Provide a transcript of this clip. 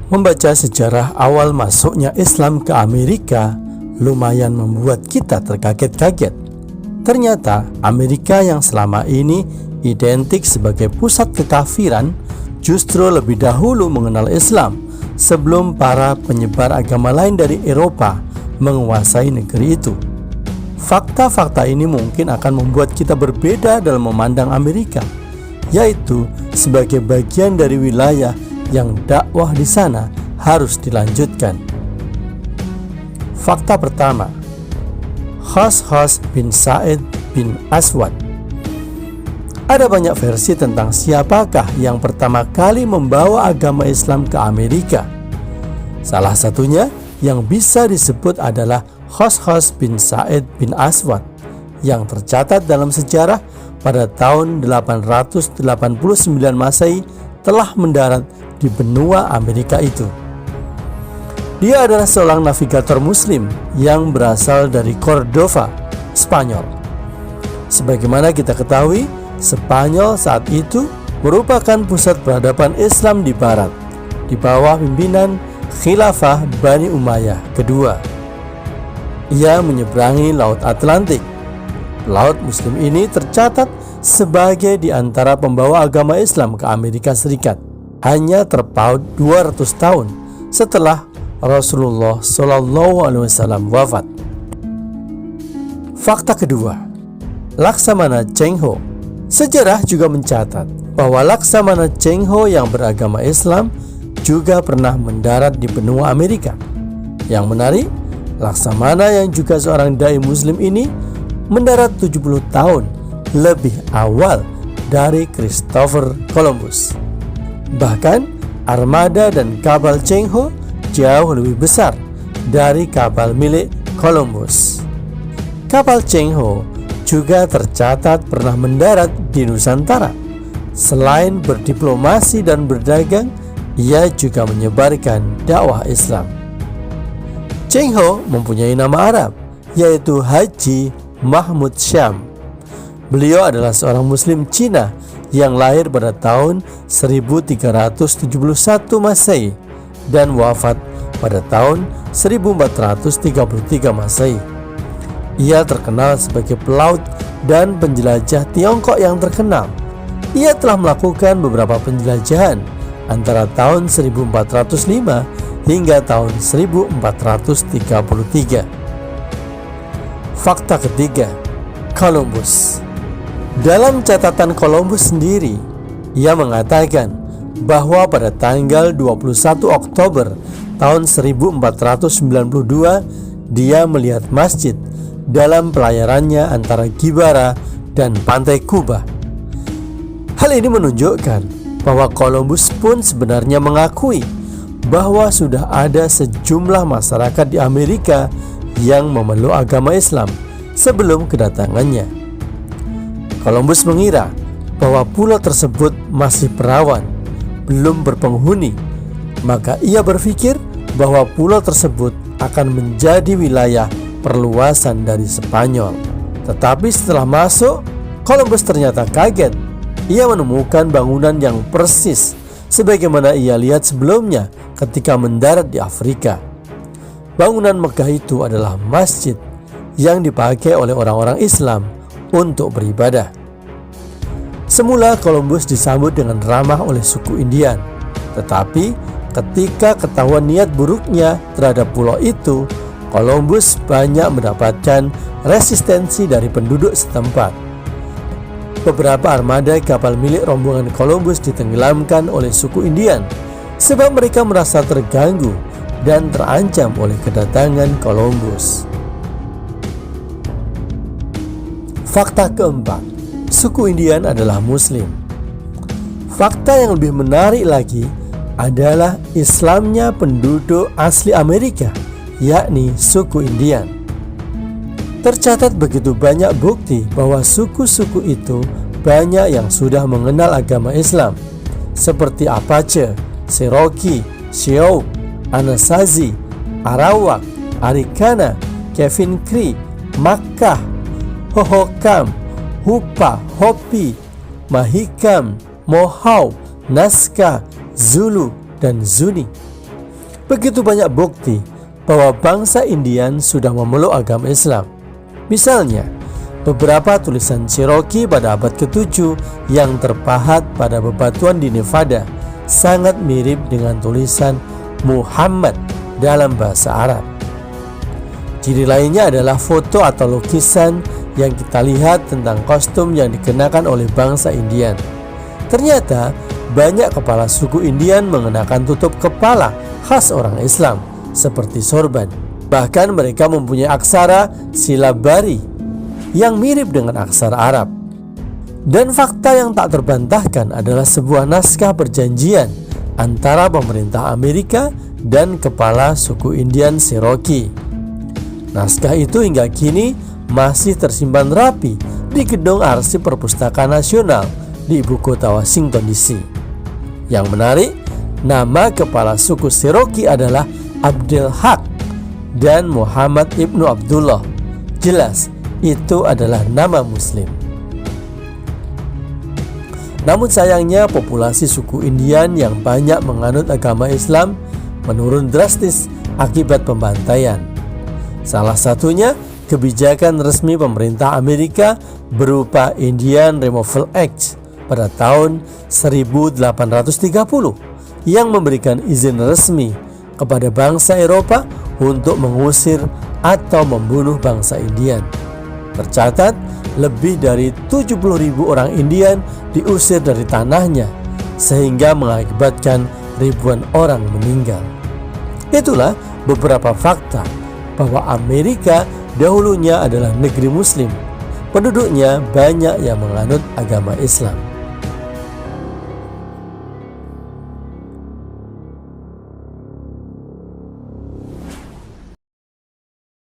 Membaca sejarah awal masuknya Islam ke Amerika lumayan membuat kita terkaget-kaget. Ternyata Amerika yang selama ini identik sebagai pusat kekafiran justru lebih dahulu mengenal Islam sebelum para penyebar agama lain dari Eropa menguasai negeri itu. Fakta-fakta ini mungkin akan membuat kita berbeda dalam memandang Amerika, yaitu sebagai bagian dari wilayah yang dakwah di sana harus dilanjutkan. Fakta pertama, Khos bin Sa'id bin Aswad. Ada banyak versi tentang siapakah yang pertama kali membawa agama Islam ke Amerika. Salah satunya yang bisa disebut adalah Khos bin Sa'id bin Aswad yang tercatat dalam sejarah pada tahun 889 Masehi telah mendarat di benua Amerika itu. Dia adalah seorang navigator muslim yang berasal dari Cordova, Spanyol. Sebagaimana kita ketahui, Spanyol saat itu merupakan pusat peradaban Islam di barat, di bawah pimpinan Khilafah Bani Umayyah kedua. Ia menyeberangi Laut Atlantik. Laut Muslim ini tercatat sebagai di antara pembawa agama Islam ke Amerika Serikat, hanya terpaut 200 tahun setelah Rasulullah SAW wafat. Fakta kedua, Laksamana Cheng Ho. Sejarah juga mencatat bahwa Laksamana Cheng Ho yang beragama Islam juga pernah mendarat di benua Amerika. Yang menarik, Laksamana yang juga seorang dai muslim ini mendarat 70 tahun lebih awal dari Christopher Columbus. Bahkan armada dan kapal Cheng Ho jauh lebih besar dari kapal milik Columbus. Kapal Cheng Ho juga tercatat pernah mendarat di Nusantara. Selain berdiplomasi dan berdagang, ia juga menyebarkan dakwah Islam. Cheng Ho mempunyai nama Arab, yaitu Haji Mahmud Syam. Beliau adalah seorang Muslim Cina yang lahir pada tahun 1371 Masehi dan wafat pada tahun 1433 Masehi. Ia terkenal sebagai pelaut dan penjelajah Tiongkok yang terkenal. Ia telah melakukan beberapa penjelajahan antara tahun 1405 hingga tahun 1433. Fakta ketiga, Columbus. Dalam catatan Columbus sendiri, ia mengatakan bahwa pada tanggal 21 Oktober tahun 1492 dia melihat masjid dalam pelayarannya antara Gibara dan pantai Kuba. Hal ini menunjukkan bahwa Columbus pun sebenarnya mengakui bahwa sudah ada sejumlah masyarakat di Amerika yang memeluk agama Islam sebelum kedatangannya. Columbus mengira bahwa pulau tersebut masih perawan, belum berpenghuni, maka ia berpikir bahwa pulau tersebut akan menjadi wilayah perluasan dari Spanyol. Tetapi setelah masuk, Columbus ternyata kaget. Ia menemukan bangunan yang persis sebagaimana ia lihat sebelumnya ketika mendarat di Afrika. Bangunan megah itu adalah masjid yang dipakai oleh orang-orang Islam untuk beribadah. Semula Columbus disambut dengan ramah oleh suku Indian, tetapi ketika ketahuan niat buruknya terhadap pulau itu, Columbus banyak mendapatkan resistensi dari penduduk setempat. Beberapa armada kapal milik rombongan Columbus ditenggelamkan oleh suku Indian sebab mereka merasa terganggu dan terancam oleh kedatangan Columbus. Fakta keempat, suku Indian adalah Muslim. Fakta yang lebih menarik lagi adalah Islamnya penduduk asli Amerika, yakni suku Indian. Tercatat begitu banyak bukti bahwa suku-suku itu banyak yang sudah mengenal agama Islam, seperti Apache, Cherokee, Sioux, Anasazi, Arawak, Arikana, Kevin Cree, Makkah, Hohokam, Hupa, Hopi, Mahikam, Mohawk, Nazca, Zulu, dan Zuni. begitu banyak bukti bahwa bangsa Indian sudah memeluk agama Islam. Misalnya, beberapa tulisan Cherokee pada abad ke-7 yang terpahat pada bebatuan di Nevada sangat mirip dengan tulisan Muhammad dalam bahasa Arab. Ciri lainnya adalah foto atau lukisan yang kita lihat tentang kostum yang dikenakan oleh bangsa Indian. Ternyata banyak kepala suku Indian mengenakan tutup kepala khas orang Islam seperti sorban. Bahkan mereka mempunyai aksara silabari yang mirip dengan aksara Arab. Dan fakta yang tak terbantahkan adalah sebuah naskah perjanjian antara pemerintah Amerika dan kepala suku Indian Cherokee. Naskah itu hingga kini masih tersimpan rapi di gedung arsip Perpustakaan Nasional di ibu kota Washington DC. Yang menarik, nama kepala suku Cherokee adalah Abdel Haq dan Muhammad Ibnu Abdullah. Jelas itu adalah nama Muslim. Namun sayangnya populasi suku Indian yang banyak menganut agama Islam menurun drastis akibat pembantaian. Salah satunya kebijakan resmi pemerintah Amerika berupa Indian Removal Act pada tahun 1830 yang memberikan izin resmi kepada bangsa Eropa untuk mengusir atau membunuh bangsa Indian. Tercatat lebih dari 70.000 orang Indian diusir dari tanahnya sehingga mengakibatkan ribuan orang meninggal. Itulah beberapa fakta bahwa Amerika dahulunya adalah negeri Muslim. Penduduknya banyak yang menganut agama Islam.